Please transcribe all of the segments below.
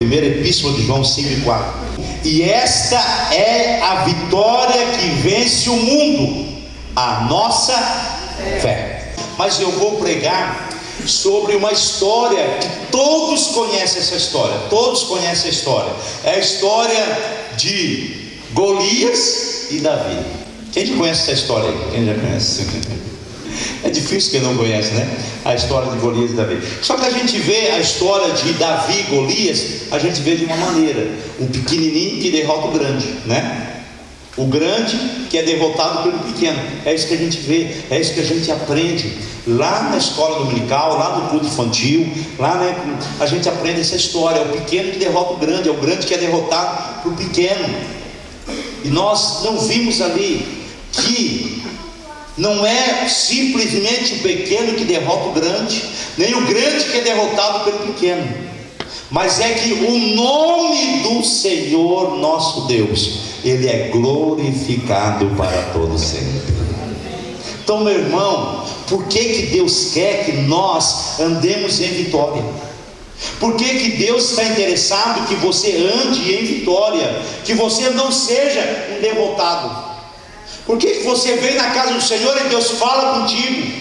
Primeira Epístola de João 5:4. E esta é a vitória que vence o mundo, a nossa fé. Mas eu vou pregar sobre uma história que todos conhecem essa história. Todos conhecem a história. É a história de Golias e Davi. Quem já conhece essa história aí? Quem já conhece? É difícil quem não conhece, né? A história de Golias e Davi. Só que a gente vê a história de Davi e Golias, a gente vê de uma maneira: um pequenininho que derrota o grande, né? O grande que é derrotado pelo pequeno. É isso que a gente vê, é isso que a gente aprende lá na escola dominical, lá no culto infantil, lá, né? A gente aprende essa história: é o pequeno que derrota o grande, é o grande que é derrotado pelo pequeno. E nós não vimos ali que não é simplesmente o pequeno que derrota o grande, nem o grande que é derrotado pelo pequeno, mas é que o nome do Senhor nosso Deus, Ele é glorificado para todo sempre. Então, meu irmão, por que Deus quer que nós andemos em vitória? Por que Deus está interessado que você ande em vitória, que você não seja um derrotado? Por que você vem na casa do Senhor e Deus fala contigo?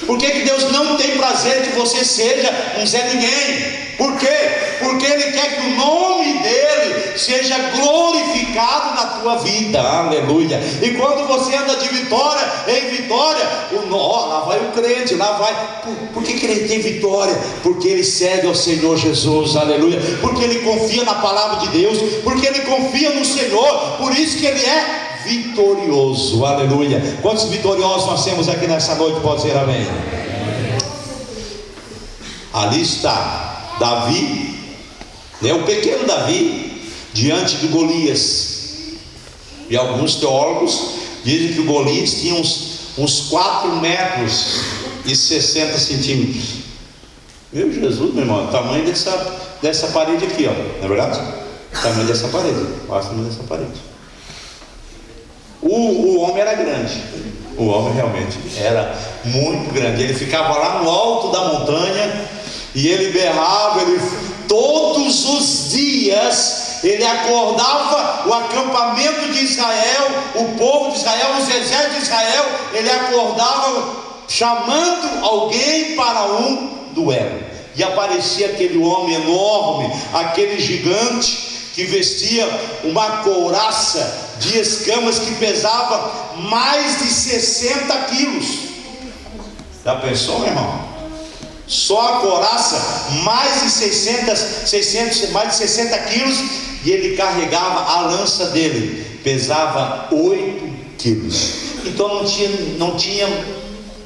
Por que Deus não tem prazer que você seja um Zé Ninguém? Por quê? Porque Ele quer que o nome dEle seja glorificado na tua vida. Aleluia. E quando você anda de vitória em vitória, lá vai o crente, lá vai. Por que ele tem vitória? Porque ele segue ao Senhor Jesus. Aleluia. Porque ele confia na palavra de Deus, porque ele confia no Senhor. Por isso que ele é vitorioso. Aleluia. Quantos vitoriosos nós temos aqui nessa noite? Pode dizer amém. Ali está Davi, né, o pequeno Davi, diante de Golias. E alguns teólogos dizem que o Golias tinha uns 4 metros e 60 centímetros. Meu Jesus, meu irmão, o tamanho dessa parede aqui, ó, não é verdade? O tamanho dessa parede, quase o tamanho dessa parede. O homem era grande, o homem realmente era muito grande. Ele ficava lá no alto da montanha e ele berrava, todos os dias ele acordava o acampamento de Israel, o povo de Israel, os exércitos de Israel. Ele acordava chamando alguém para um duelo, e aparecia aquele homem enorme, aquele gigante, que vestia uma couraça de escamas que pesava mais de 60 quilos. Já pensou, meu irmão? Só a couraça, mais de 60 quilos, e ele carregava a lança dele, pesava 8 quilos. Então não tinha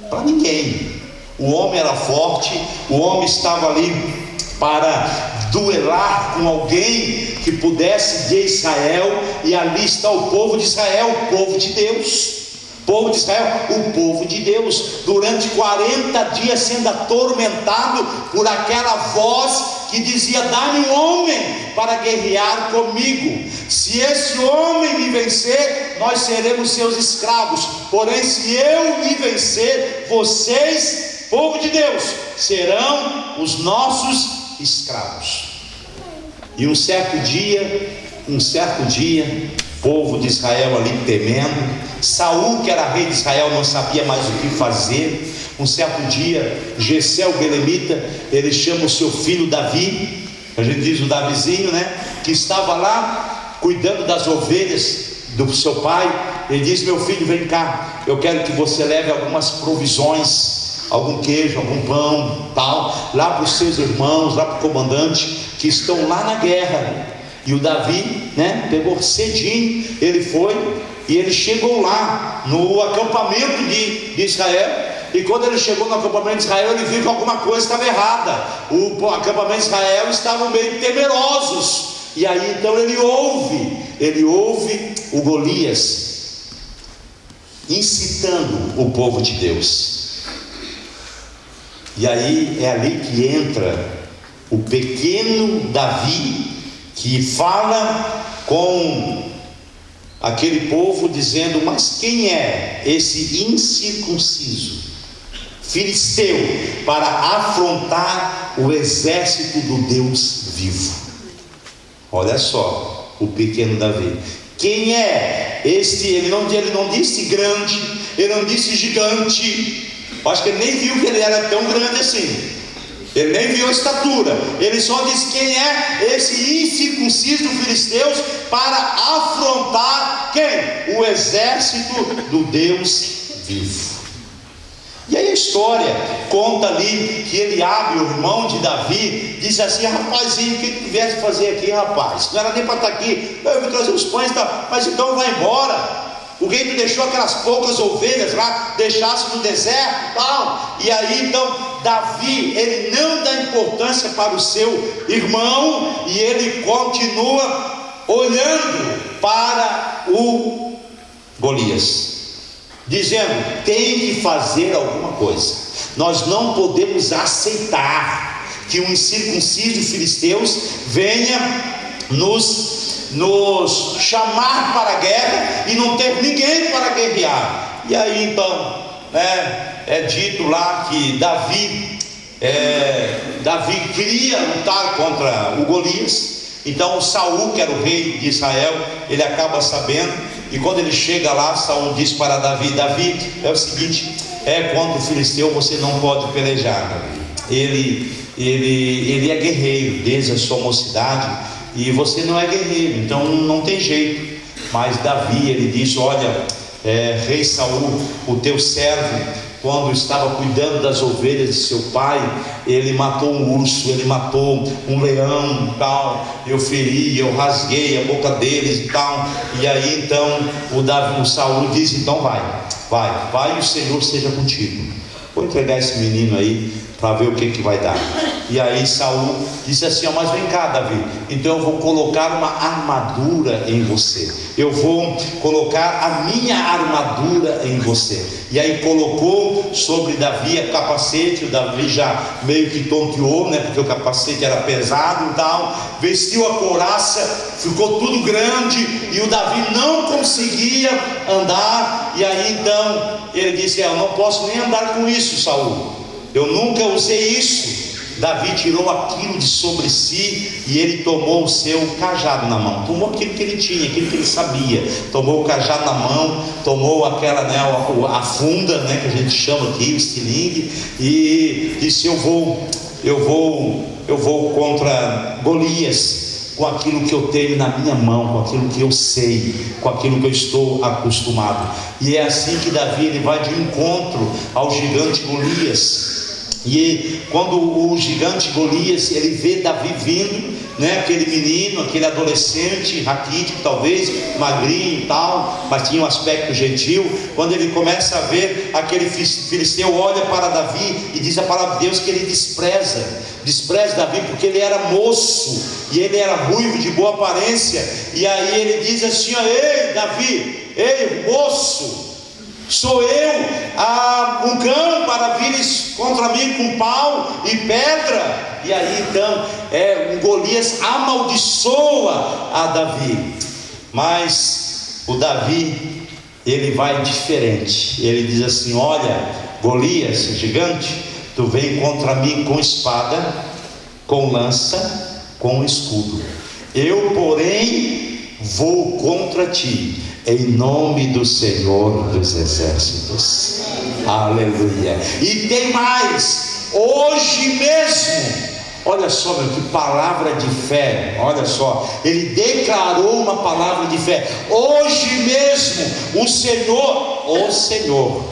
para ninguém. O homem era forte, o homem estava ali para duelar com alguém que pudesse de Israel. E ali está o povo de Israel, o povo de Deus. Povo de Israel, o povo de Deus, durante 40 dias sendo atormentado por aquela voz que dizia: dá-me um homem para guerrear comigo. Se esse homem me vencer, nós seremos seus escravos. Porém, se eu me vencer, vocês, povo de Deus, serão os nossos escravos. E um certo dia, o povo de Israel ali temendo, Saul, que era rei de Israel, não sabia mais o que fazer. Um certo dia, Jessé o belemita, ele chama o seu filho Davi, a gente diz o Davizinho, né, que estava lá cuidando das ovelhas do seu pai. Ele diz: meu filho, vem cá, eu quero que você leve algumas provisões, algum queijo, algum pão, tal, lá para os seus irmãos, lá para o comandante que estão lá na guerra. E o Davi, né, pegou cedinho, ele foi e ele chegou lá no acampamento de Israel. E quando ele chegou no acampamento de Israel, ele viu que alguma coisa estava errada. O acampamento de Israel estava meio temerosos. E aí então ele ouve o Golias incitando o povo de Deus. E aí é ali que entra o pequeno Davi, que fala com aquele povo dizendo: mas quem é esse incircunciso filisteu para afrontar o exército do Deus vivo? Olha só, o pequeno Davi. Quem é este? Ele não disse grande, ele não disse gigante. Acho que ele nem viu que ele era tão grande assim. Ele nem viu a estatura. Ele só disse quem é esse incircunciso dos filisteus para afrontar quem? O exército do Deus vivo. E aí a história conta ali que Eliabe, o irmão de Davi, disse assim: rapazinho, o que tu viesse fazer aqui, rapaz? Não era nem para estar aqui. Eu vim trazer os pães, tá? Mas então vai embora. O rei tu deixou aquelas poucas ovelhas lá, deixasse no deserto e tal. E aí então Davi, ele não dá importância para o seu irmão, e ele continua olhando para o Golias, dizendo: tem que fazer alguma coisa. Nós não podemos aceitar que um incircunciso de filisteus venha nos chamar para a guerra e não ter ninguém para guerrear. E aí então, é dito lá que Davi queria lutar contra o Golias. Então Saul, que era o rei de Israel, ele acaba sabendo, e quando ele chega lá, Saul diz para Davi: Davi, é o seguinte, contra o filisteu você não pode pelejar, Davi. Ele é guerreiro desde a sua mocidade, e você não é guerreiro, então não tem jeito. Mas Davi, ele disse: olha, rei Saul, o teu servo, quando estava cuidando das ovelhas de seu pai, ele matou um urso, ele matou um leão e tal. Eu feri, eu rasguei a boca deles e tal. E aí então o Saul disse: então vai e o Senhor seja contigo. Vou entregar esse menino aí para ver o que vai dar. E aí Saul disse assim: mas vem cá, Davi, então eu vou colocar uma armadura em você, eu vou colocar a minha armadura em você. E aí colocou sobre Davi a capacete. O Davi já meio que tonteou, porque o capacete era pesado e tal. Vestiu a couraça, ficou tudo grande, e o Davi não conseguia andar. E aí então ele disse: eu não posso nem andar com isso, Saul, eu nunca usei isso. Davi tirou aquilo de sobre si e ele tomou o seu cajado na mão, tomou aquilo que ele tinha, aquilo que ele sabia, tomou o cajado na mão, tomou aquela, a funda, que a gente chama aqui, o estilingue, e disse: eu vou contra Golias com aquilo que eu tenho na minha mão, com aquilo que eu sei, com aquilo que eu estou acostumado. E é assim que Davi, ele vai de encontro ao gigante Golias. E quando o gigante Golias, ele vê Davi vindo, aquele menino, aquele adolescente raquítico, talvez magrinho e tal, mas tinha um aspecto gentil. Quando ele começa a ver aquele filisteu, olha para Davi e diz a palavra de Deus que ele despreza Davi, porque ele era moço e ele era ruivo, de boa aparência. E aí ele diz assim: ei Davi, ei moço, sou eu um cão para vires contra mim com pau e pedra? E aí então o Golias amaldiçoa a Davi. Mas o Davi, ele vai diferente. Ele diz assim: olha, Golias, gigante, tu vem contra mim com espada, com lança, com escudo. Eu, porém, vou contra ti em nome do Senhor dos Exércitos. Aleluia. E tem mais, hoje mesmo, olha só, meu, que palavra de fé. Olha só, ele declarou uma palavra de fé: hoje mesmo o Senhor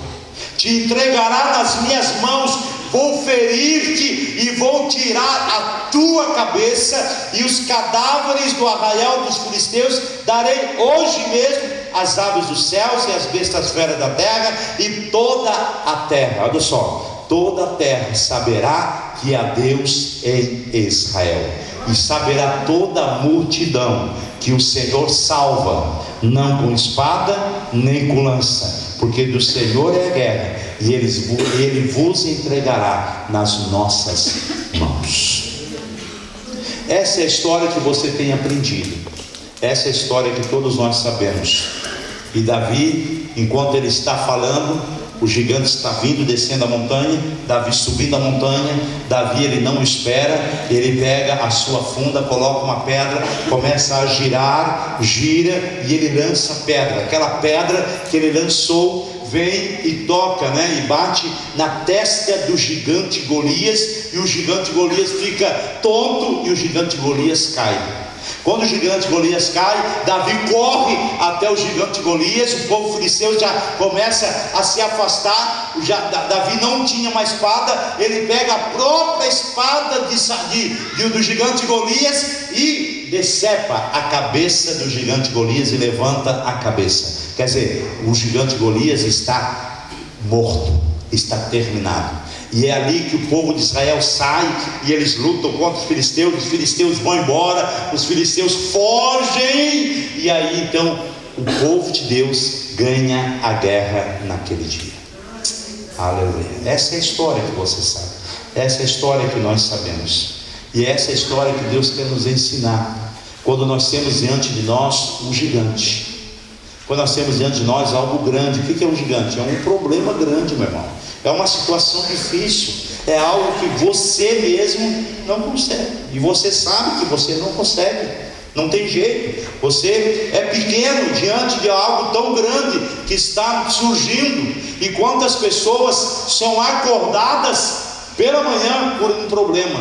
te entregará nas minhas mãos, vou ferir-te e vou tirar a tua cabeça, e os cadáveres do arraial dos filisteus darei hoje mesmo às aves dos céus e às bestas feras da terra, e toda a terra, olha só, toda a terra saberá que há Deus em Israel, e saberá toda a multidão que o Senhor salva, não com espada nem com lança, porque do Senhor é a guerra, e Ele vos entregará nas nossas mãos. Essa é a história que você tem aprendido, essa é a história que todos nós sabemos. E Davi, enquanto ele está falando, O gigante está vindo, descendo a montanha, Davi subindo a montanha. Davi, ele não espera, ele pega a sua funda, coloca uma pedra, começa a girar, gira, e ele lança a pedra. Aquela pedra que ele lançou vem e toca, e bate na testa do gigante Golias, e o gigante Golias fica tonto, e o gigante Golias cai. Quando o gigante Golias cai, Davi corre até o gigante Golias. O povo filisteu já começa a se afastar. Davi não tinha uma espada, ele pega a própria espada do gigante Golias e decepa a cabeça do gigante Golias e levanta a cabeça. Quer dizer, o gigante Golias está morto, está terminado. E é ali que o povo de Israel sai e eles lutam contra os filisteus vão embora, os filisteus fogem, e aí então o povo de Deus ganha a guerra naquele dia. Aleluia. Essa é a história que você sabe, essa é a história que nós sabemos, e essa é a história que Deus quer nos ensinar. Quando nós temos diante de nós um gigante, quando nós temos diante de nós algo grande. O que é um gigante? É um problema grande, meu irmão. É uma situação difícil, é algo que você mesmo não consegue, e você sabe que você não consegue, não tem jeito. Você é pequeno diante de algo tão grande que está surgindo. E quantas pessoas são acordadas pela manhã por um problema?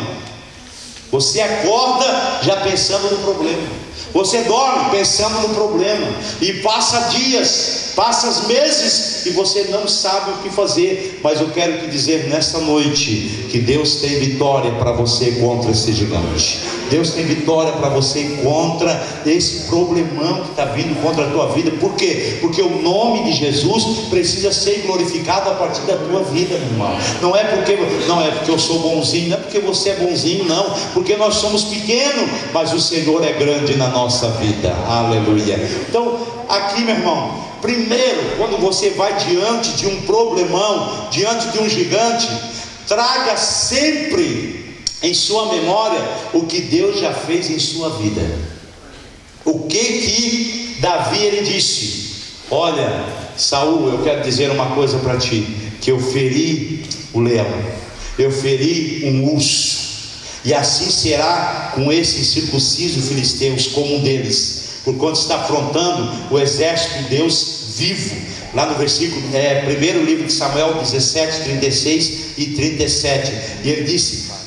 Você acorda já pensando no problema, você dorme pensando no problema, e passa dias, passa meses, e você não sabe o que fazer. Mas eu quero te dizer nesta noite que Deus tem vitória para você contra esse gigante. Deus tem vitória para você contra esse problemão que está vindo contra a tua vida. Por quê? Porque o nome de Jesus precisa ser glorificado a partir da tua vida, meu irmão. Não é porque eu sou bonzinho, não é porque você é bonzinho, não, porque nós somos pequenos, mas o Senhor é grande na nossa vida. Aleluia. Então aqui, meu irmão, primeiro, quando você vai diante de um problemão, diante de um gigante, traga sempre em sua memória o que Deus já fez em sua vida. O que Davi ele disse: olha, Saul, eu quero dizer uma coisa para ti, que eu feri o leão, eu feri um urso, e assim será com esses circuncisos filisteus, como um deles, porquanto está afrontando o exército de Deus vivo. Lá no versículo, primeiro livro de Samuel 17, 36 e 37, e ele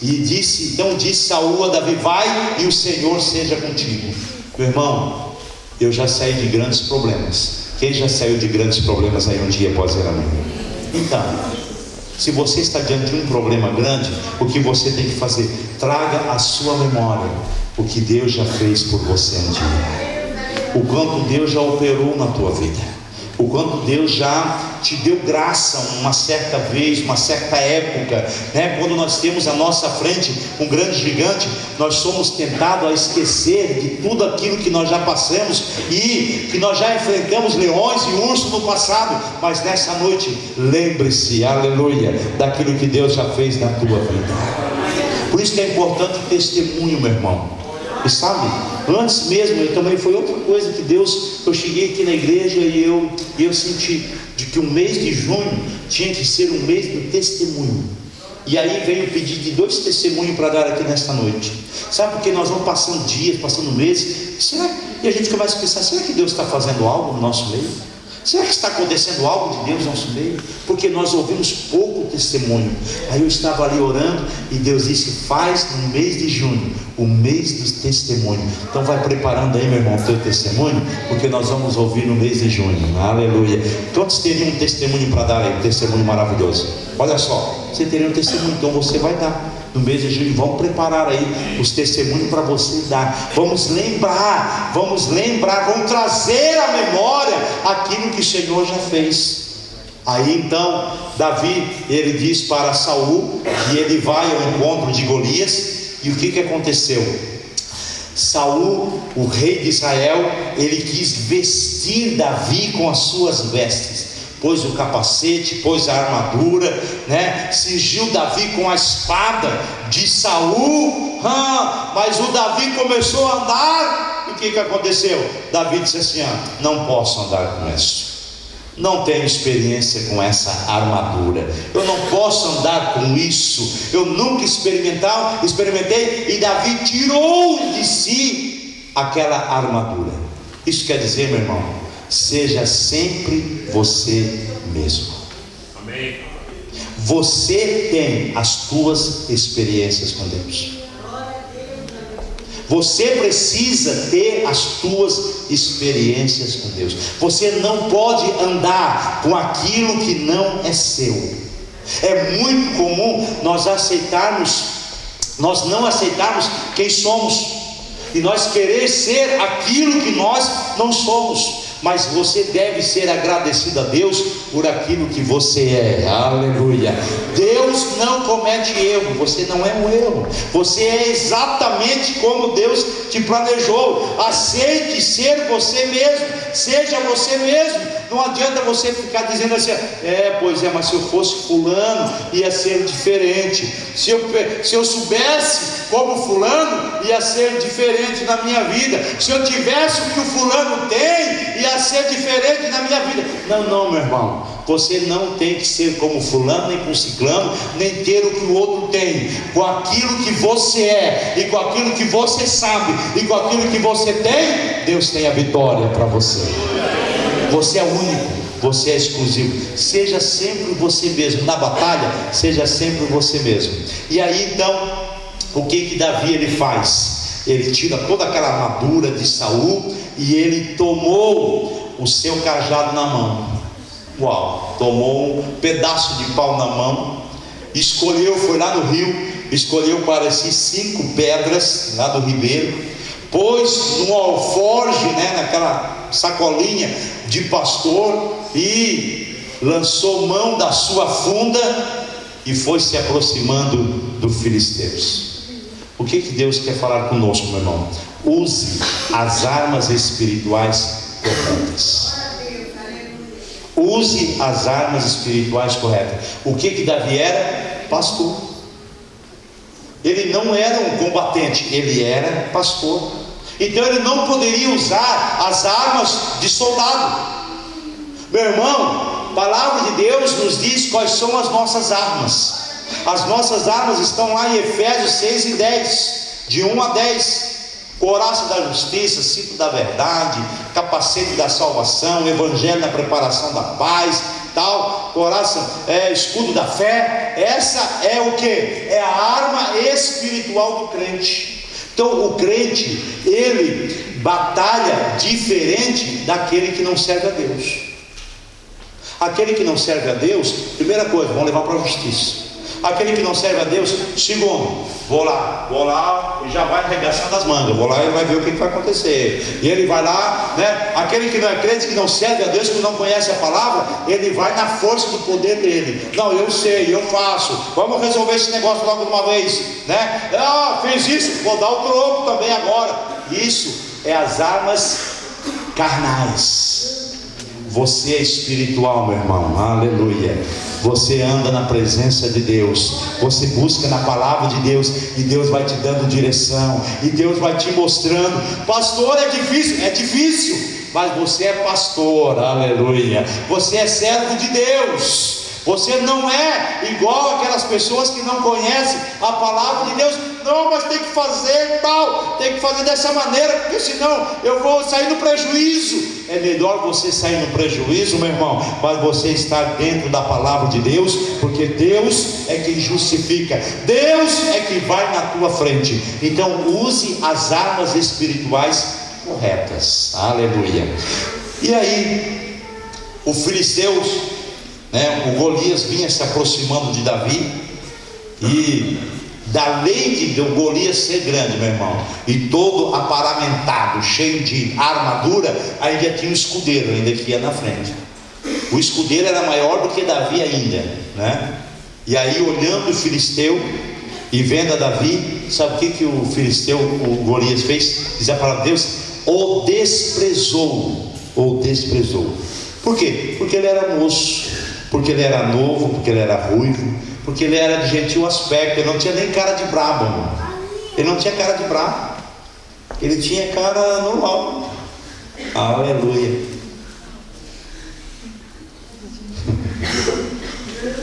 então disse Saul a Davi: vai e o Senhor seja contigo. Meu irmão, eu já saí de grandes problemas. Quem já saiu de grandes problemas aí um dia pode dizer amém? Então, se você está diante de um problema grande, o que você tem que fazer? Traga à sua memória o que Deus já fez por você um dia, o quanto Deus já operou na tua vida, o quanto Deus já te deu graça uma certa vez, uma certa época, quando nós temos à nossa frente um grande gigante, nós somos tentados a esquecer de tudo aquilo que nós já passamos, e que nós já enfrentamos leões e ursos no passado. Mas nessa noite, lembre-se, aleluia, daquilo que Deus já fez na tua vida. Por isso que é importante o testemunho, meu irmão. E sabe, antes mesmo, eu também foi outra coisa que Deus, eu cheguei aqui na igreja e eu senti de que o mês de junho tinha que ser um mês do testemunho. E aí veio o pedido de 2 testemunhos para dar aqui nesta noite. Sabe, porque nós vamos passando dias, passando meses, e a gente começa a pensar: será que Deus está fazendo algo no nosso meio? Será que está acontecendo algo de Deus no nosso meio? Porque nós ouvimos pouco testemunho. Aí eu estava ali orando e Deus disse: faz no mês de junho o mês do testemunho. Então vai preparando aí, meu irmão, o teu testemunho, porque nós vamos ouvir no mês de junho. Aleluia. Quantos teriam um testemunho para dar aí? Um testemunho maravilhoso. Olha só, você teria um testemunho, então você vai dar no mês de junho. Vamos preparar aí os testemunhos para você dar. Vamos lembrar, vamos trazer à memória aquilo que o Senhor já fez. Aí então Davi, ele diz para Saul que ele vai ao encontro de Golias. E o que aconteceu? Saul, o rei de Israel, ele quis vestir Davi com as suas vestes, pôs o capacete, pôs a armadura, cingiu Davi com a espada de Saul, mas o Davi começou a andar, e o que aconteceu? Davi disse assim: não posso andar com isso, não tenho experiência com essa armadura, eu não posso andar com isso, eu nunca experimentei, e Davi tirou de si aquela armadura. Isso quer dizer, meu irmão, seja sempre você mesmo. Amém. Você tem as tuas experiências com Deus. Você precisa ter as tuas experiências com Deus. Você não pode andar com aquilo que não é seu. É muito comum nós não aceitarmos quem somos, e nós querer ser aquilo que nós não somos. Mas você deve ser agradecido a Deus por aquilo que você é. Aleluia. Deus não comete erro. Você não é um erro. Você é exatamente como Deus te planejou. Aceite ser você mesmo. Seja você mesmo. Não adianta você ficar dizendo assim: mas se eu fosse fulano ia ser diferente. Se eu soubesse como fulano ia ser diferente na minha vida. Se eu tivesse o que o fulano tem, ia ser diferente na minha vida. Não, meu irmão. Você não tem que ser como fulano, nem com ciclano, nem ter o que o outro tem. Com aquilo que você é, e com aquilo que você sabe, e com aquilo que você tem, Deus tem a vitória para você. Você é único, você é exclusivo. Seja sempre você mesmo. Na batalha, seja sempre você mesmo. E aí então, o que Davi ele faz? Ele tira toda aquela armadura de Saul e ele tomou o seu cajado na mão. Tomou um pedaço de pau na mão, foi lá no rio, escolheu para si 5 pedras lá do ribeiro, pôs num alforje, naquela sacolinha de pastor, e lançou mão da sua funda e foi se aproximando dos filisteus. O que Deus quer falar conosco, meu irmão? Use as armas espirituais corretas. Use as armas espirituais corretas. O que Davi era? Pastor. Ele não era um combatente, ele era pastor. Então ele não poderia usar as armas de soldado. Meu irmão, a palavra de Deus nos diz quais são as nossas armas. As nossas armas estão lá em Efésios 6 e 10, de 1 a 10. Couraça da justiça, cinto da verdade, capacete da salvação, evangelho na preparação da paz, couraça, escudo da fé. Essa é o que? É a arma espiritual do crente. Então o crente, ele batalha diferente daquele que não serve a Deus. Aquele que não serve a Deus, primeira coisa, vão levar para a justiça. Aquele que não serve a Deus, segundo, vou lá e já vai arregaçando as mangas, vou lá e vai ver o que vai acontecer. E ele vai lá, aquele que não é crente, que não serve a Deus, que não conhece a palavra, ele vai na força do poder dele. Não, eu sei, eu faço, vamos resolver esse negócio logo de uma vez, fez isso, vou dar o troco também agora. Isso é as armas carnais. Você é espiritual, meu irmão, aleluia. Você anda na presença de Deus, você busca na palavra de Deus, e Deus vai te dando direção, e Deus vai te mostrando. Pastor, é difícil, mas você é pastor, aleluia. Você é servo de Deus. Você não é igual aquelas pessoas que não conhecem a palavra de Deus. Não, mas tem que fazer tem que fazer dessa maneira, porque senão eu vou sair no prejuízo. É melhor você sair no prejuízo, meu irmão, mas você estar dentro da palavra de Deus, porque Deus é quem justifica, Deus é quem vai na tua frente. Então use as armas espirituais corretas, aleluia. E aí o filisteu, o Golias vinha se aproximando de Davi, e da lei de Golias ser grande, meu irmão, e todo aparamentado, cheio de armadura, ainda tinha um escudeiro ainda que ia na frente. O escudeiro era maior do que Davi ainda, E aí, olhando o filisteu e vendo a Davi, sabe o que o filisteu, o Golias fez? Diz a palavra de Deus: o desprezou. Por quê? Porque ele era moço, porque ele era novo, porque ele era ruivo, porque ele era de gentil aspecto. Ele não tinha nem cara de brabo, irmão. Ele não tinha cara de brabo, ele tinha cara normal. Aleluia.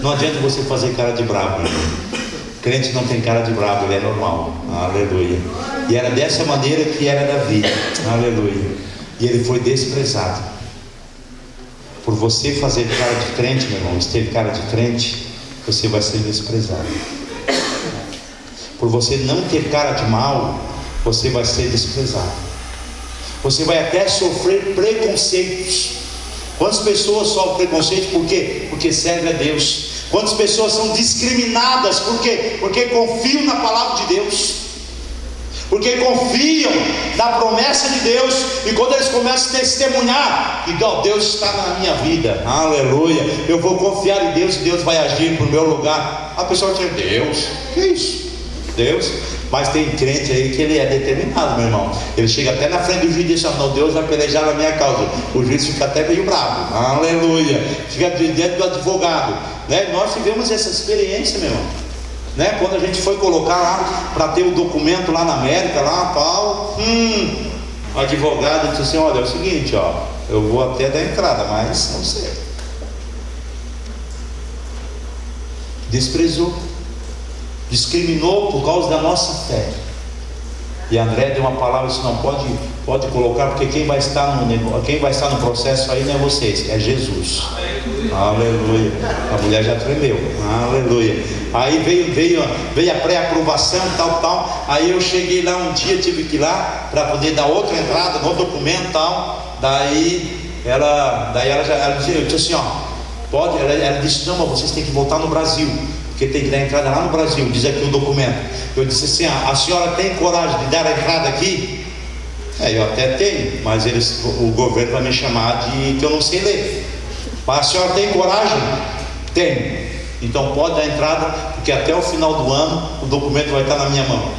Não adianta você fazer cara de brabo, irmão. Crente não tem cara de brabo, ele é normal. Aleluia. E era dessa maneira que era Davi. Aleluia. E ele foi desprezado. Por você fazer cara de crente, meu irmão, se teve cara de crente, você vai ser desprezado. Por você não ter cara de mal, você vai ser desprezado. Você vai até sofrer preconceitos. Quantas pessoas sofrem preconceito? Por quê? Porque servem a Deus. Quantas pessoas são discriminadas? Por quê? Porque confiam na palavra de Deus, porque confiam na promessa de Deus. E quando eles começam a testemunhar que Deus está na minha vida, aleluia, eu vou confiar em Deus e Deus vai agir para o meu lugar. A pessoa diz: Deus, que isso? Deus? Mas tem crente aí que ele é determinado, meu irmão. Ele chega até na frente do juiz e diz: não, Deus vai pelejar na minha causa. O juiz fica até meio bravo, aleluia, fica diante do advogado, né? Nós tivemos essa experiência, meu irmão, né? Quando a gente foi colocar lá para ter o documento lá na América, lá tal, o advogado disse assim: olha, é o seguinte, ó, eu vou até dar entrada, mas não sei. Desprezou, discriminou por causa da nossa fé. E André deu uma palavra, disse: não, pode colocar, porque quem vai estar no processo aí não é vocês, é Jesus. Aleluia. A mulher já tremeu. Aleluia. Aí veio a pré-aprovação, tal. Aí eu cheguei lá um dia, tive que ir lá para poder dar outra entrada no documento, tal. Daí ela disse assim: ó, pode. Ela disse: não, mas vocês têm que voltar no Brasil, porque tem que dar entrada lá no Brasil, diz aqui o documento. Eu disse assim: a senhora tem coragem de dar a entrada aqui? Eu até tenho, mas o governo vai me chamar de que eu não sei ler. Mas a senhora tem coragem? Tenho. Então pode dar entrada, porque até o final do ano o documento vai estar na minha mão.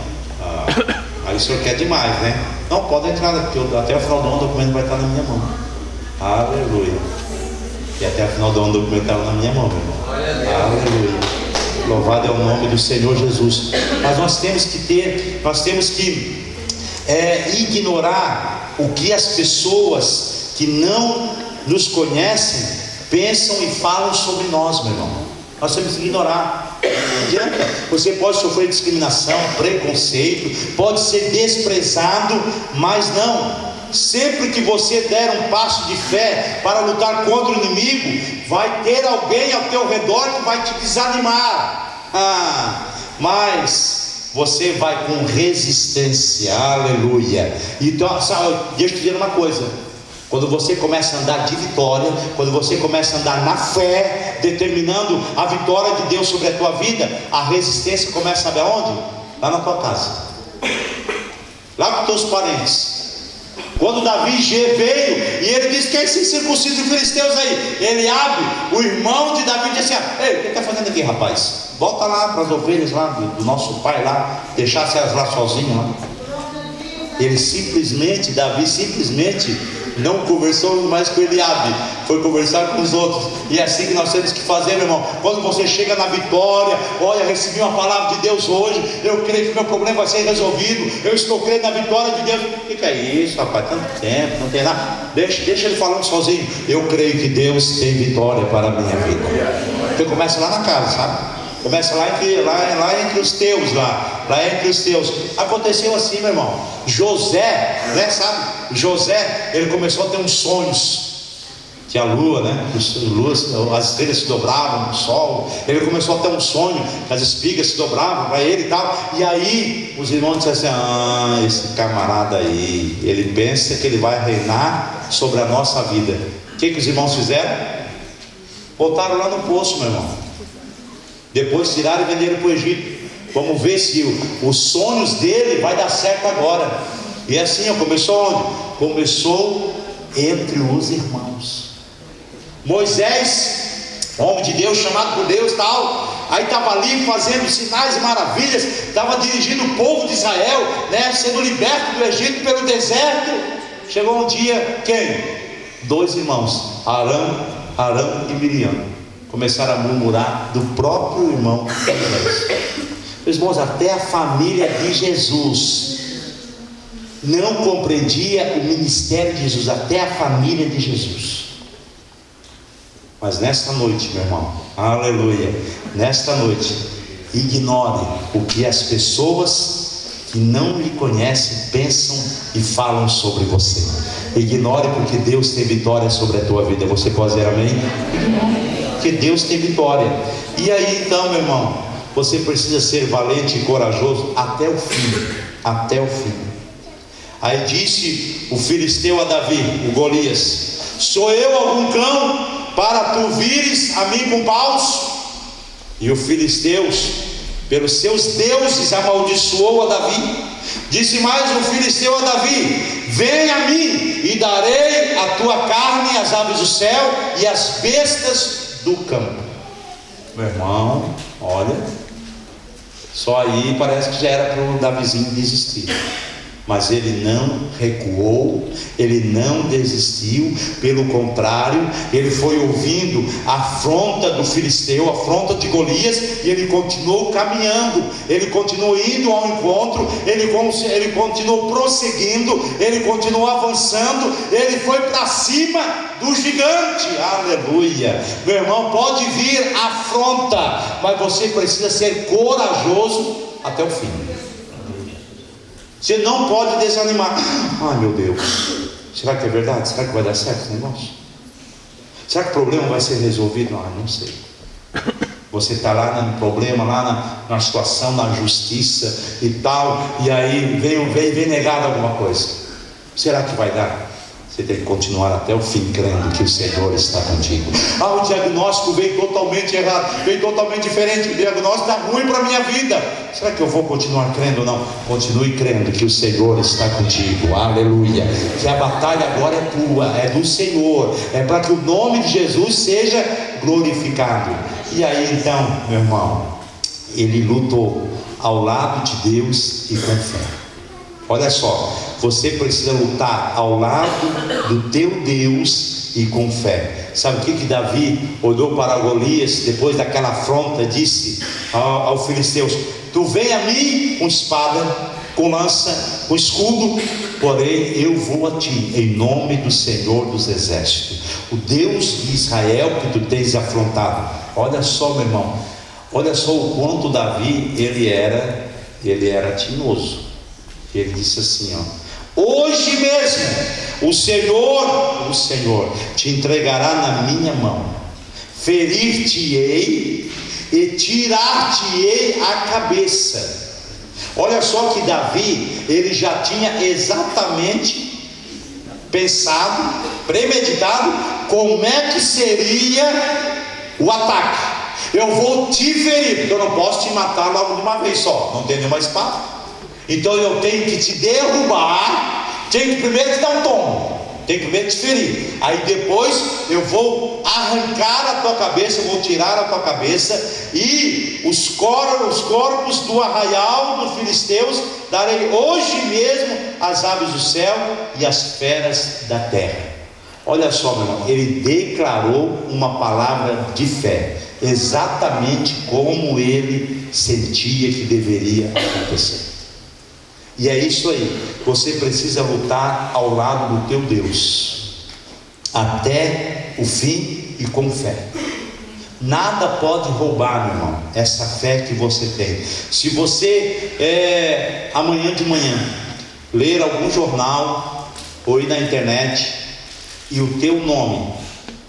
Aí o senhor quer demais, né? Não, pode dar entrada, porque até o final do ano o documento vai estar na minha mão. Aleluia. E até o final do ano o documento estava na minha mão, meu irmão. Aleluia. Louvado é o nome do Senhor Jesus. Mas nós temos que ignorar o que as pessoas que não nos conhecem pensam e falam sobre nós, meu irmão. Nós temos que ignorar. Não adianta. Você pode sofrer discriminação, preconceito, pode ser desprezado, mas não. Sempre que você der um passo de fé para lutar contra o inimigo, vai ter alguém ao teu redor que vai te desanimar. Mas você vai com resistência. Aleluia. Então, deixa eu te dizer uma coisa: quando você começa a andar de vitória, quando você começa a andar na fé, determinando a vitória de Deus sobre a tua vida, a resistência começa, sabe aonde? Lá na tua casa, lá com teus parentes. Quando Davi veio e ele disse: quem é esse circunciso filisteus aí? Eliabe, o irmão de Davi, disse assim: ei, o que está fazendo aqui, rapaz? Volta lá para as ovelhas lá do nosso pai lá, deixasse elas lá sozinhas lá. Davi simplesmente não conversou mais com Eliabe, foi conversar com os outros. E é assim que nós temos que fazer, meu irmão. Quando você chega na vitória, olha, recebi uma palavra de Deus hoje, eu creio que meu problema vai ser resolvido, eu estou crendo na vitória de Deus. O que é isso, rapaz? Tanto tempo, não tem nada. Deixa ele falando sozinho. Eu creio que Deus tem vitória para a minha vida. Então começa lá na casa, sabe? Começa lá entre os teus, lá entre os teus. Aconteceu assim, meu irmão. José, né, sabe? José, ele começou a ter uns sonhos. Tinha a lua, né? As estrelas se dobravam no sol. Ele começou a ter um sonho, que as espigas se dobravam para ele e tal. E aí os irmãos disseram assim: esse camarada aí, ele pensa que ele vai reinar sobre a nossa vida. O que os irmãos fizeram? Botaram lá no poço, meu irmão. Depois tiraram e venderam para o Egito. Vamos ver se os sonhos dele vai dar certo agora. E assim, começou onde? Começou entre os irmãos. Moisés, homem de Deus, chamado por Deus, tal, aí estava ali fazendo sinais e maravilhas, estava dirigindo o povo de Israel, né, sendo liberto do Egito pelo deserto. Chegou um dia, quem? 2 irmãos, Arão e Miriam, começaram a murmurar do próprio irmão Moisés. Meus irmãos, até a família de Jesus não compreendia o ministério de Jesus, até a família de Jesus. Mas nesta noite, meu irmão, aleluia, nesta noite, ignore o que as pessoas que não lhe conhecem pensam e falam sobre você. Ignore, porque Deus tem vitória sobre a tua vida. Você pode dizer amém? Porque Deus tem vitória. E aí então, meu irmão, você precisa ser valente e corajoso até o fim. Até o fim. Aí disse o filisteu a Davi, o Golias: sou eu algum cão para tu vires a mim com paus? E o filisteu, pelos seus deuses, amaldiçoou a Davi. Disse mais o filisteu a Davi: vem a mim e darei a tua carne às aves do céu e às bestas do campo. Meu irmão, olha, só aí parece que já era para o Davizinho desistir. Mas ele não recuou, ele não desistiu, pelo contrário, ele foi ouvindo a afronta do filisteu, a afronta de Golias, e ele continuou caminhando, ele continuou indo ao encontro, ele continuou prosseguindo, ele continuou avançando, ele foi para cima do gigante. Aleluia. Meu irmão, pode vir afronta, mas você precisa ser corajoso até o fim. Você não pode desanimar. Ai, meu Deus, será que é verdade? Será que vai dar certo esse negócio? Será que o problema vai ser resolvido? Não sei. Você está lá no problema, lá na situação, na justiça e tal, e aí vem negado alguma coisa. Será que vai dar? Você tem que continuar até o fim, crendo que o Senhor está contigo. O diagnóstico veio totalmente errado, veio totalmente diferente. O diagnóstico está ruim para a minha vida. Será que eu vou continuar crendo ou não? Continue crendo que o Senhor está contigo. Aleluia. Que a batalha agora é tua, é do Senhor, é para que o nome de Jesus seja glorificado. E aí então, meu irmão, ele lutou ao lado de Deus e com fé. Olha só, você precisa lutar ao lado do teu Deus e com fé. Sabe o que Davi olhou para Golias depois daquela afronta? Disse ao filisteus: tu vem a mim com espada, com lança, com escudo, porém eu vou a ti em nome do Senhor dos exércitos, o Deus de Israel que tu tens afrontado. Olha só, meu irmão, olha só o quanto Davi ele era tinhoso. Ele disse assim: hoje mesmo o Senhor te entregará na minha mão, ferir-te-ei e tirar-te-ei a cabeça. Olha só que Davi, ele já tinha exatamente pensado, premeditado, como é que seria o ataque. Eu vou te ferir, porque eu não posso te matar logo de uma vez só, não tem nenhuma espada. Então eu tenho que te derrubar, tenho que primeiro te dar um tombo, tenho que primeiro te ferir, aí depois eu vou arrancar a tua cabeça, eu vou tirar a tua cabeça, e os corpos do arraial dos filisteus darei hoje mesmo às aves do céu e às feras da terra. Olha só, meu irmão, ele declarou uma palavra de fé, exatamente como ele sentia que deveria acontecer. E é isso aí, você precisa lutar ao lado do teu Deus, até o fim e com fé. Nada pode roubar, meu irmão, essa fé que você tem. Se você, amanhã de manhã, ler algum jornal, ou ir na internet, e o teu nome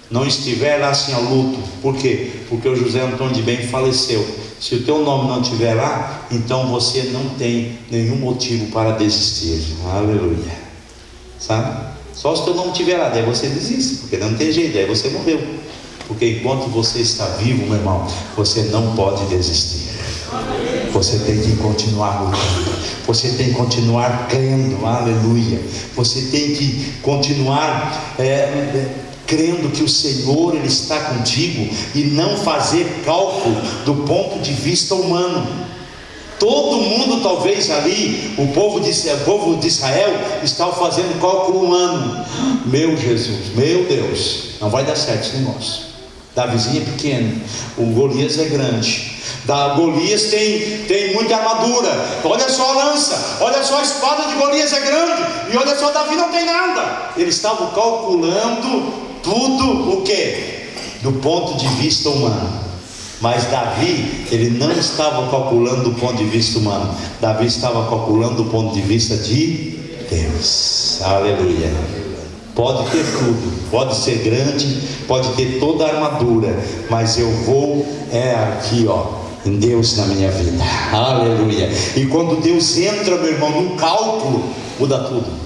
não estiver lá assim a luto, por quê? Porque o José Antônio de Bem faleceu. Se o teu nome não estiver lá, então você não tem nenhum motivo para desistir. Aleluia. Sabe? Só se o teu nome estiver lá, daí você desiste, porque não tem jeito, daí você morreu. Porque enquanto você está vivo, meu irmão, você não pode desistir. Você tem que continuar lutando, você tem que continuar crendo. Aleluia. Você tem que continuar crendo que o Senhor ele está contigo, e não fazer cálculo do ponto de vista humano. Todo mundo, talvez ali, o povo de Israel estava fazendo cálculo humano. Meu Jesus, meu Deus, não vai dar certo esse negócio. Davizinho é pequeno, o Golias é grande. Golias tem muita armadura. Olha só a lança, olha só a espada de Golias é grande, e olha só, Davi não tem nada. Eles estavam calculando tudo o que? do ponto de vista humano. Mas Davi, ele não estava calculando do ponto de vista humano. Davi estava calculando do ponto de vista de Deus. Aleluia. Pode ter tudo, pode ser grande, pode ter toda a armadura, mas eu vou aqui, em Deus na minha vida. Aleluia. E quando Deus entra, meu irmão, no cálculo, muda tudo.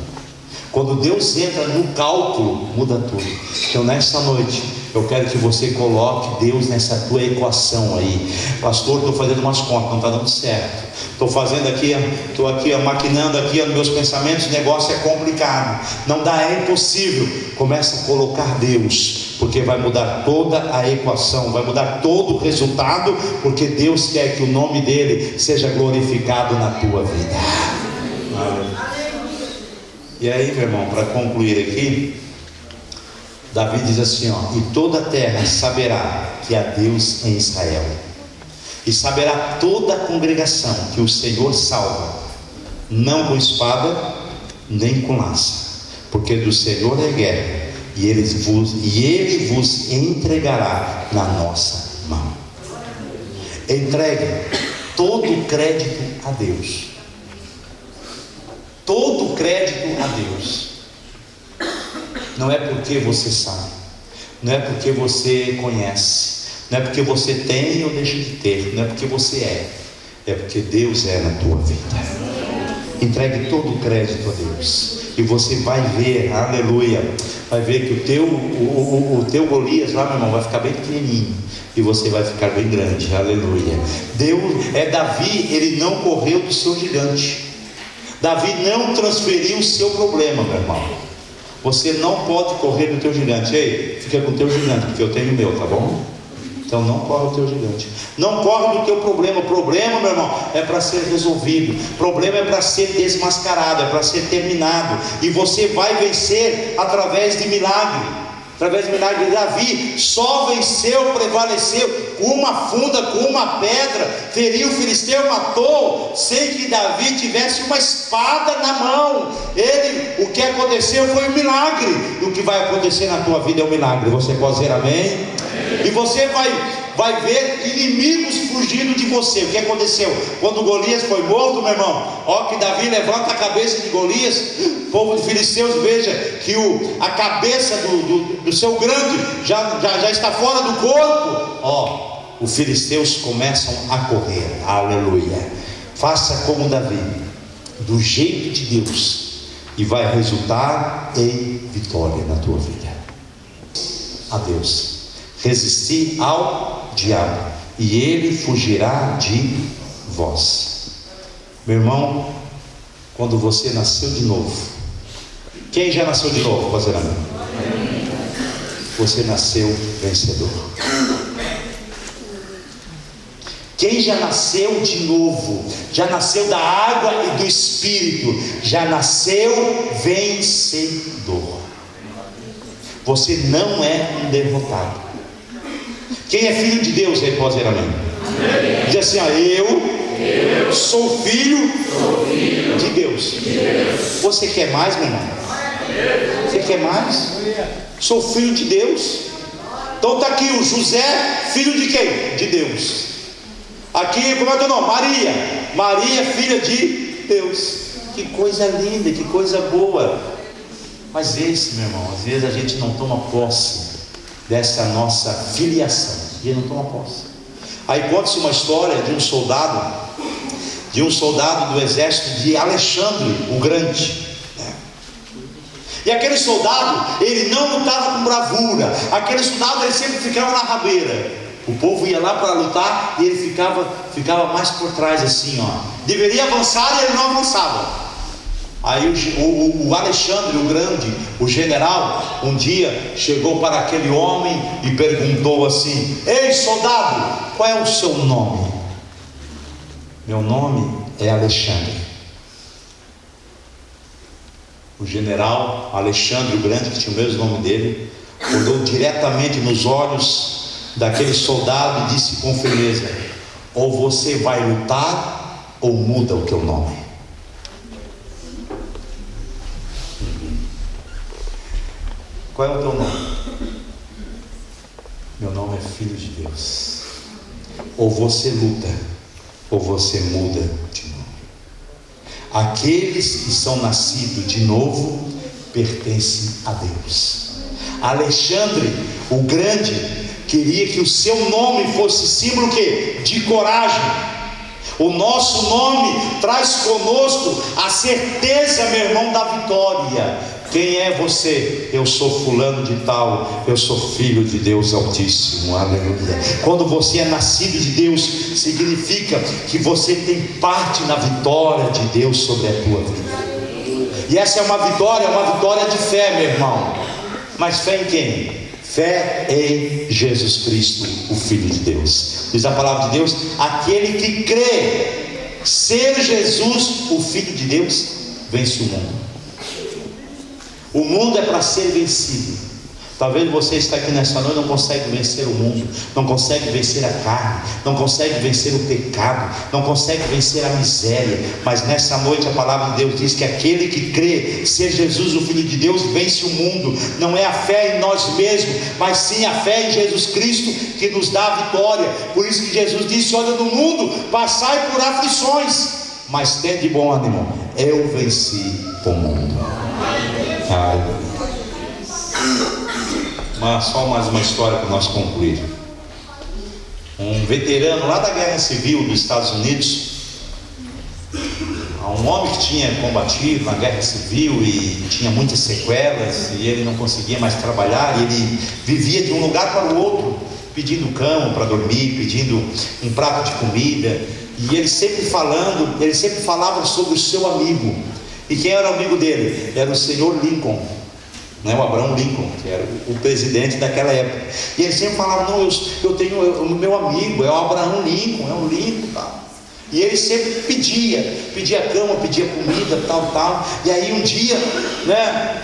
Quando Deus entra no cálculo, muda tudo. Então nesta noite eu quero que você coloque Deus nessa tua equação aí. Pastor, estou fazendo umas contas, não está dando certo. Estou aqui maquinando aqui nos meus pensamentos, o negócio é complicado, não dá, é impossível. Começa a colocar Deus, porque vai mudar toda a equação, vai mudar todo o resultado, porque Deus quer que o nome dele seja glorificado na tua vida. E aí, meu irmão, para concluir aqui, Davi diz assim, e toda a terra saberá que há Deus em Israel, e saberá toda a congregação que o Senhor salva, não com espada, nem com lança, porque do Senhor é guerra, e Ele vos entregará na nossa mão. Entregue todo o crédito a Deus. Todo o crédito a Deus. Não é porque você sabe, não é porque você conhece, não é porque você tem ou deixa de ter, não é porque você é porque Deus é na tua vida. Entregue todo o crédito a Deus, e você vai ver, aleluia, vai ver que o teu Golias lá, meu irmão, vai ficar bem pequenininho, e você vai ficar bem grande, aleluia. Davi, ele não correu do seu gigante. Davi não transferiu o seu problema, meu irmão. Você não pode correr do teu gigante. Ei, fica com o teu gigante, porque eu tenho o meu, tá bom? Então não corre do teu gigante. Não corre do teu problema. O problema, meu irmão, é para ser resolvido. O problema é para ser desmascarado, é para ser terminado. E você vai vencer através de milagre. Através do milagre de Davi, só venceu, prevaleceu com uma funda, com uma pedra, feriu o filisteu, matou, sem que Davi tivesse uma espada na mão. O que aconteceu foi um milagre, e o que vai acontecer na tua vida é um milagre. Você pode dizer amém? E você vai ver inimigos fugindo de você. O que aconteceu? Quando Golias foi morto, meu irmão, que Davi levanta a cabeça de Golias, o povo de filisteus veja que a cabeça do seu grande já está fora do corpo. Os filisteus começam a correr, aleluia. Faça como Davi, do jeito de Deus, e vai resultar em vitória na tua vida. A Deus. Resistir ao diabo, e ele fugirá de vós. Meu irmão, quando você nasceu de novo, quem já nasceu de novo? Fazer amém. Você nasceu vencedor. Quem já nasceu de novo, já nasceu da água e do Espírito, já nasceu vencedor. Você não é um derrotado. Quem é filho de Deus aí pode dizer amém? Diz assim, eu sou filho de Deus. Você quer mais, meu irmão? Você quer mais? Sou filho de Deus. Então está aqui o José, filho de quem? De Deus. Aqui, como é teu nome? Maria, filha de Deus. Que coisa linda, que coisa boa. Mas meu irmão, às vezes a gente não toma posse dessa nossa filiação, e não toma posse. Aí conta-se uma história de um soldado do exército de Alexandre o Grande, E aquele soldado, ele não lutava com bravura. Aquele soldado, ele sempre ficava na rabeira. O povo ia lá para lutar e ele ficava mais por trás assim, deveria avançar e ele não avançava. Aí o Alexandre o Grande, o general, um dia chegou para aquele homem e perguntou assim: ei soldado, qual é o seu nome? Meu nome é Alexandre. O general Alexandre o Grande, que tinha o mesmo nome dele, olhou diretamente nos olhos daquele soldado e disse com firmeza: ou você vai lutar ou muda o teu nome. Qual é o teu nome? Meu é filho de Deus. Ou você luta, ou você muda de nome. Aqueles que são nascidos de novo pertencem a Deus. Alexandre o Grande queria que o seu nome fosse símbolo de coragem. O nosso nome traz conosco a certeza, meu irmão, da vitória. Quem é você? Eu sou fulano de tal, eu sou filho de Deus Altíssimo, aleluia. Quando você é nascido de Deus, significa que você tem parte na vitória de Deus sobre a tua vida. E essa é uma vitória de fé, meu irmão. Mas fé em quem? Fé em Jesus Cristo, o Filho de Deus. Diz a palavra de Deus: aquele que crê ser Jesus, o Filho de Deus, vence o mundo. O mundo é para ser vencido. Talvez você está aqui nessa noite e não consegue vencer o mundo, não consegue vencer a carne, não consegue vencer o pecado, não consegue vencer a miséria. Mas nessa noite a palavra de Deus diz que aquele que crê ser Jesus, o Filho de Deus, vence o mundo. Não é a fé em nós mesmos, mas sim a fé em Jesus Cristo que nos dá a vitória. Por isso que Jesus disse: olha, no mundo passai por aflições, mas tende bom ânimo, eu venci o mundo. Só mais uma história para nós concluir. Um veterano lá da Guerra Civil dos Estados Unidos, um homem que tinha combatido na Guerra Civil e tinha muitas sequelas, e ele não conseguia mais trabalhar, e ele vivia de um lugar para o outro, pedindo cama para dormir, pedindo um prato de comida, e ele sempre falava sobre o seu amigo. E quem era o amigo dele? Era o senhor Lincoln, o Abraham Lincoln, que era o presidente daquela época. E ele sempre falava: não, eu tenho o meu amigo, é o Abraham Lincoln, é o Lincoln, tal. E ele sempre pedia cama, pedia comida, tal. E aí um dia,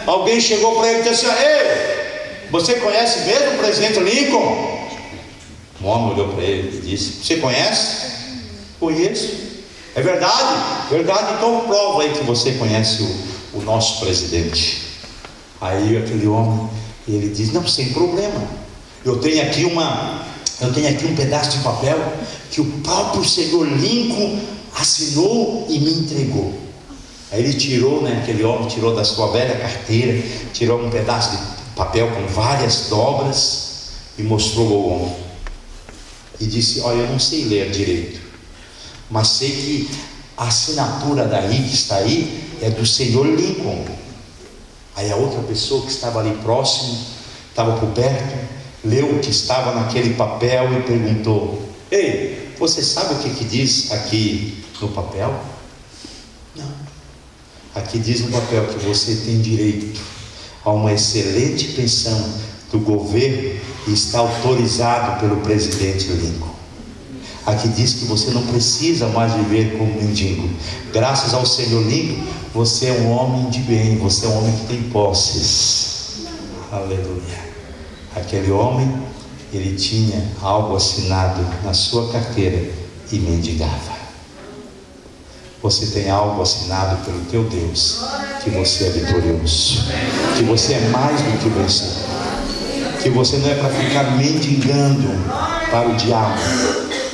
alguém chegou para ele e disse assim: ei, você conhece mesmo o presidente Lincoln? O homem olhou para ele e disse: você conhece? Conheço. É verdade? Verdade, então prova aí que você conhece o nosso presidente. Aí aquele homem, ele diz: não, sem problema, eu tenho aqui um pedaço de papel que o próprio senhor Lincoln assinou e me entregou. Aí ele tirou, aquele homem tirou da sua velha carteira, tirou um pedaço de papel com várias dobras e mostrou ao homem, e disse: olha, eu não sei ler direito, mas sei que a assinatura daí, que está aí, é do senhor Lincoln. Aí a outra pessoa que estava ali próximo, estava por perto, leu o que estava naquele papel e perguntou: ei, você sabe o que diz aqui no papel? Não. Aqui diz no papel que você tem direito a uma excelente pensão do governo e está autorizado pelo presidente Lincoln. Aqui diz que você não precisa mais viver como mendigo. Graças ao senhor Lincoln, você é um homem de bem, você é um homem que tem posses. Aleluia. Aquele homem, ele tinha algo assinado na sua carteira e mendigava. Você tem algo assinado pelo teu Deus, que você é vitorioso, que você é mais do que vencedor, que você não é para ficar mendigando para o diabo.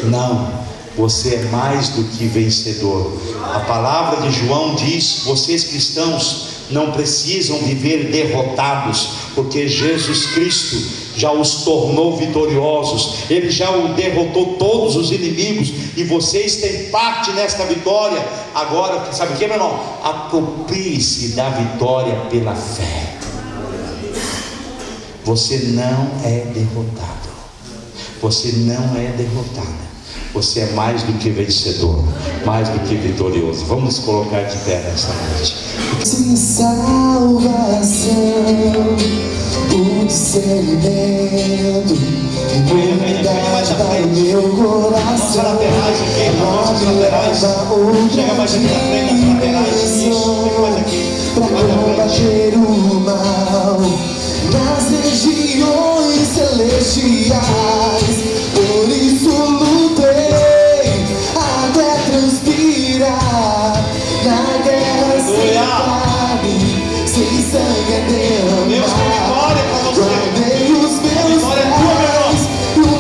Não, você é mais do que vencedor. A palavra de João diz: vocês cristãos não precisam viver derrotados, porque Jesus Cristo já os tornou vitoriosos. Ele já derrotou todos os inimigos, e vocês têm parte nesta vitória. Agora, sabe o que, meu irmão? Aproprie-se da vitória pela fé. Você não é derrotado. Você não é derrotada. Você é mais do que vencedor, mais do que vitorioso. Vamos nos colocar de pé nessa noite. Sem salvação, o discernimento imunidade para o meu coração. Laterais aqui, laterais. Chega mais aqui na frente, nas laterais. Isso, chega mais aqui. Para combater o mal nas regiões celestiais. Por isso lutei até transpirar na guerra sem carne, sem sangue a derramar. Deus tem vitória para você. Guardei os meus A vitória é tua, meu irmão. pés no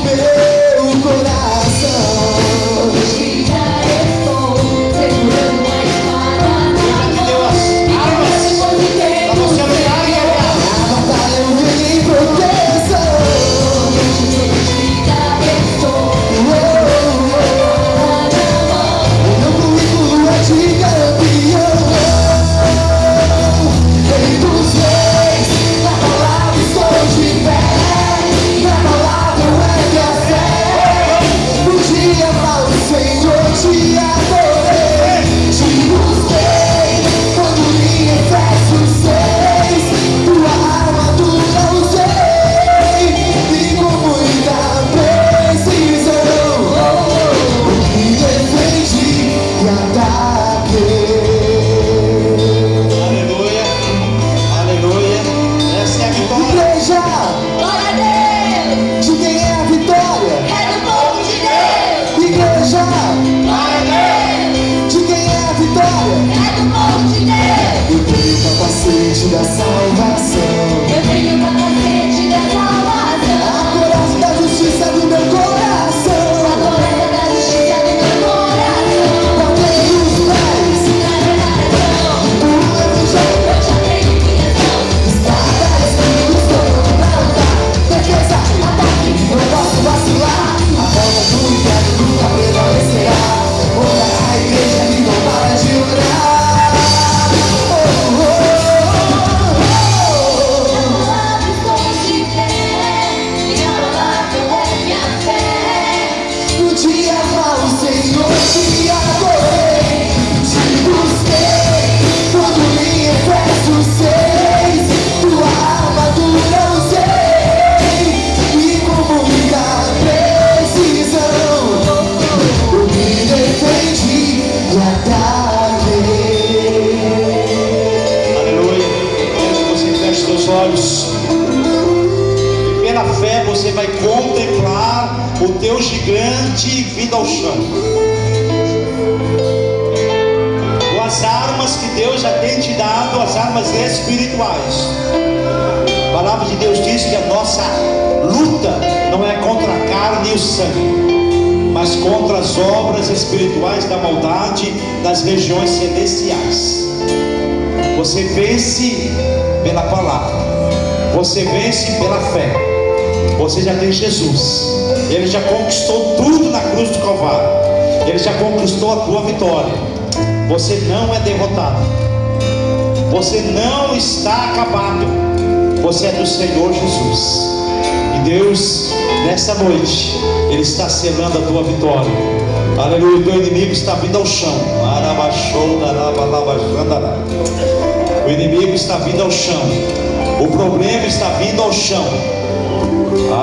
da salvação. Eu tenho capacete da salvação. A coragem da justiça do meu coração. A coragem da justiça do meu coração. Botei os pés Na preparação. do evangelho. Eu já tenho minhas mãos. Espada, Espírito Santo pra lutar. Defesa, ataque, não posso vacilar. A volta do inferno nunca prevalecerá. Ora a igreja que não para de orar. No dia mau, Senhor, te adorei, te busquei, quando em Efésios 6, tua armadura usei, e como minha precisão, eu me defendi e ataquei. Aleluia. Quero que você feche seus olhos. E pela fé você vai contemplar o teu gigante vindo ao chão. Com as armas que Deus já tem te dado, as armas espirituais. A palavra de Deus diz que a nossa luta não é contra a carne e o sangue, mas contra as obras espirituais da maldade nas regiões celestiais. Você vence pela palavra, você vence pela fé. Você já tem Jesus, Ele já conquistou tudo na cruz do Calvário, Ele já conquistou a tua vitória. Você não é derrotado, você não está acabado, você é do Senhor Jesus. E Deus, nessa noite, Ele está selando a tua vitória. Aleluia. O teu inimigo está vindo ao chão. O inimigo está vindo ao chão, o problema está vindo ao chão.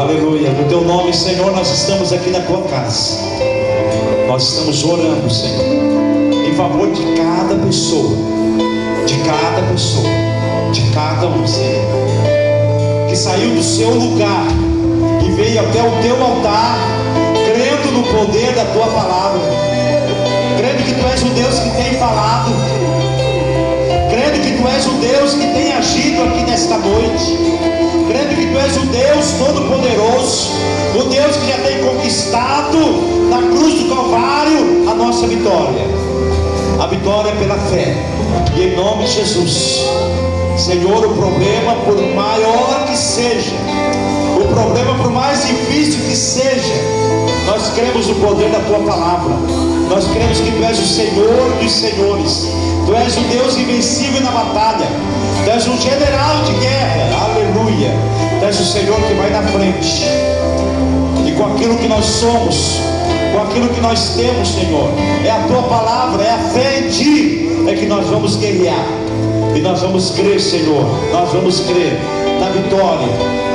Aleluia. No teu nome, Senhor, nós estamos aqui na tua casa. Nós estamos orando, Senhor, em favor de cada pessoa, de cada pessoa, de cada um, Senhor, que saiu do seu lugar e veio até o teu altar, crendo no poder da tua palavra, crendo que tu és o Deus que tem falado, crendo que tu és o Deus que tem agido aqui nesta noite, crendo que tu és o Deus todo-poderoso, o Deus que já tem conquistado na cruz do Calvário a nossa vitória. A vitória é pela fé. E em nome de Jesus, Senhor, o problema, por maior que seja, o problema por mais difícil que seja, nós cremos no poder da tua palavra. Nós cremos que tu és o Senhor dos senhores, tu és o Deus invencível na batalha, tu és um general de guerra. Aleluia. Tu és o Senhor que vai na frente, e com aquilo que nós somos, com aquilo que nós temos, Senhor, é a tua palavra, é a fé em ti, é que nós vamos guerrear. E nós vamos crer, Senhor, nós vamos crer na vitória,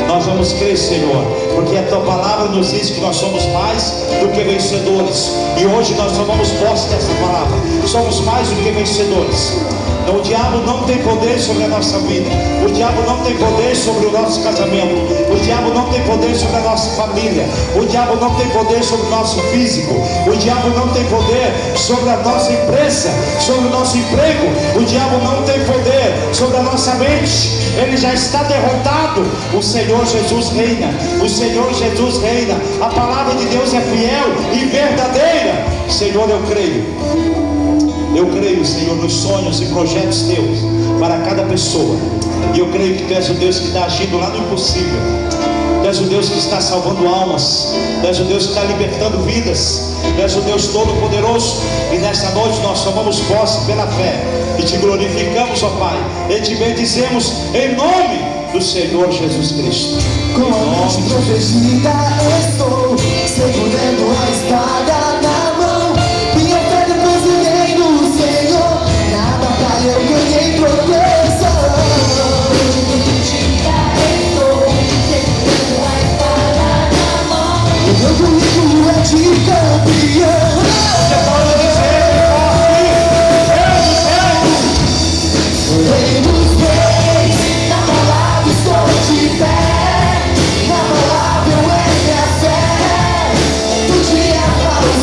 nós vamos crer, Senhor, porque a tua palavra nos diz que nós somos mais do que vencedores. E hoje nós tomamos posse dessa palavra, somos mais do que vencedores. Então, o diabo não tem poder sobre a nossa vida, o diabo não tem poder sobre o nosso casamento, o diabo não tem poder sobre a nossa família, o diabo não tem poder sobre o nosso físico, o diabo não tem poder sobre a nossa empresa, sobre o nosso emprego, o diabo não tem poder sobre a nossa mente. Ele já está derrotado. O Senhor Jesus reina, o Senhor Jesus reina. A palavra de Deus é fiel e verdadeira. Senhor, eu creio, Senhor, nos sonhos e projetos teus para cada pessoa. E eu creio que tu és o Deus que está agindo lá no impossível. Tu és o Deus que está salvando almas, tu és o Deus que está libertando vidas, tu és o Deus todo-poderoso. E nesta noite nós tomamos posse pela fé e te glorificamos, ó Pai, e te bendizemos em nome do Senhor Jesus Cristo. Com a mente protegida estou, segurando a espada na mão. Minha fé depositei no Senhor, na batalha eu ganhei proteção. O meu currículo é de campeão. Você pode dizer Rei dos reis, na palavra estou de pé. Na palavra eu é minha fé. Do dia para o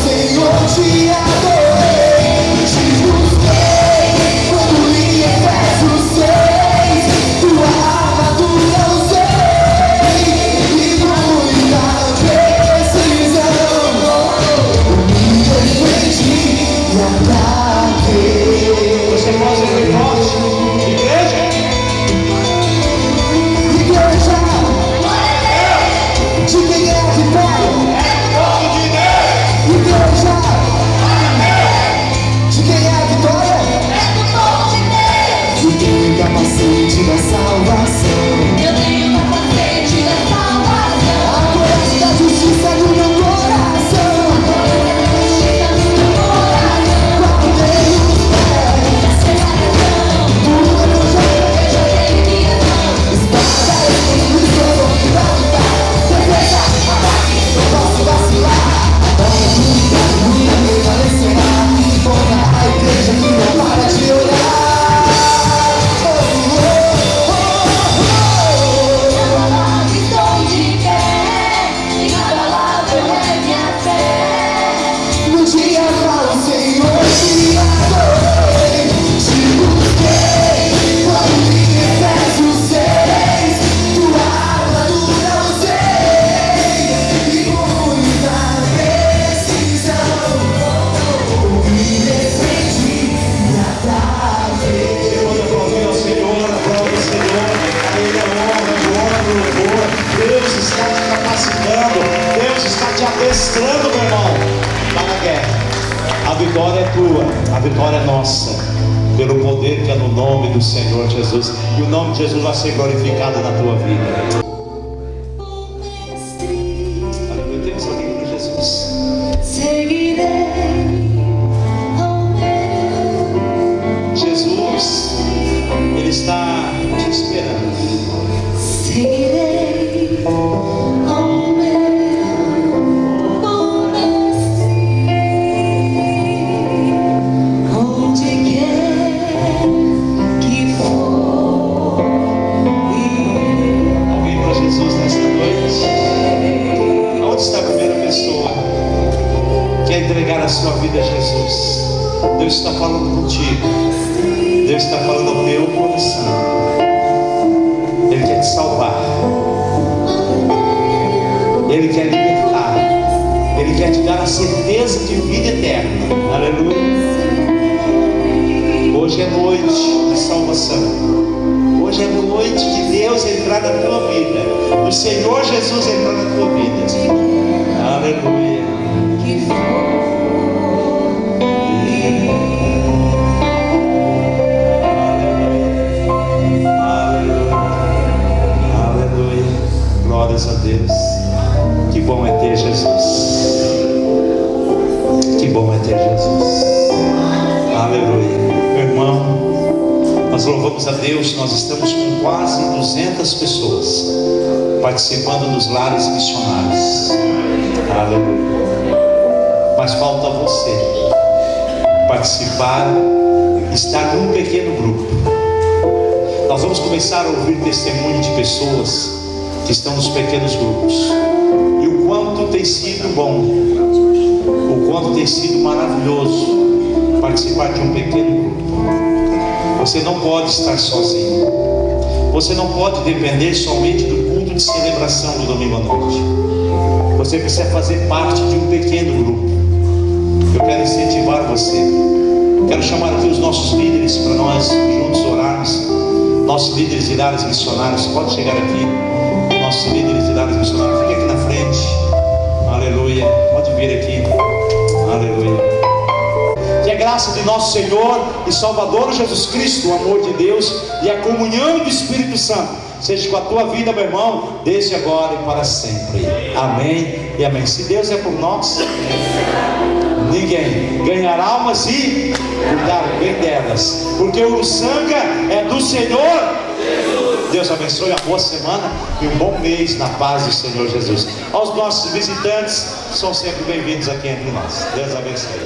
louvor. Deus está te capacitando, Deus está te adestrando, meu irmão, para a guerra. A vitória é tua, a vitória é nossa, pelo poder que é no nome do Senhor Jesus. E o nome de Jesus vai ser glorificado na tua vida. Aleluia. Temos alguém para Jesus. Jesus, Ele está te esperando. Entregar a sua vida a Jesus. Deus está falando contigo. Deus está falando ao teu coração. Ele quer te salvar. Ele quer libertar. Ele quer te dar a certeza de vida eterna. Aleluia. Hoje é noite de salvação. Hoje é noite de Deus entrar na tua vida, do Senhor Jesus entrar na tua vida. Aleluia. Glórias a Deus. Que bom é ter Jesus. Que bom é ter Jesus. Aleluia. Meu irmão, nós louvamos a Deus. Nós estamos com quase 200 pessoas participando dos lares missionários. Aleluia. Mas falta você participar, estar num pequeno grupo. Nós vamos começar a ouvir testemunho de pessoas que estão nos pequenos grupos, e o quanto tem sido bom, o quanto tem sido maravilhoso participar de um pequeno grupo. Você não pode estar sozinho, você não pode depender somente do culto de celebração do domingo à noite. Você precisa fazer parte de um pequeno grupo. Eu quero incentivar você, quero chamar aqui os nossos líderes para nós juntos orarmos. Nossos líderes de áreas missionárias, pode chegar aqui. Nossos líderes de áreas missionárias, fica aqui na frente. Aleluia. Pode vir aqui. Aleluia. Que a graça de nosso Senhor e Salvador Jesus Cristo, o amor de Deus e a comunhão do Espírito Santo seja com a tua vida, meu irmão, desde agora e para sempre. Amém e amém. Se Deus é por nós, ninguém ganhará almas e cuidar bem delas, porque o sangue é do Senhor. Deus abençoe, uma boa semana e um bom mês na paz do Senhor Jesus. Aos nossos visitantes, são sempre bem-vindos aqui entre nós. Deus abençoe.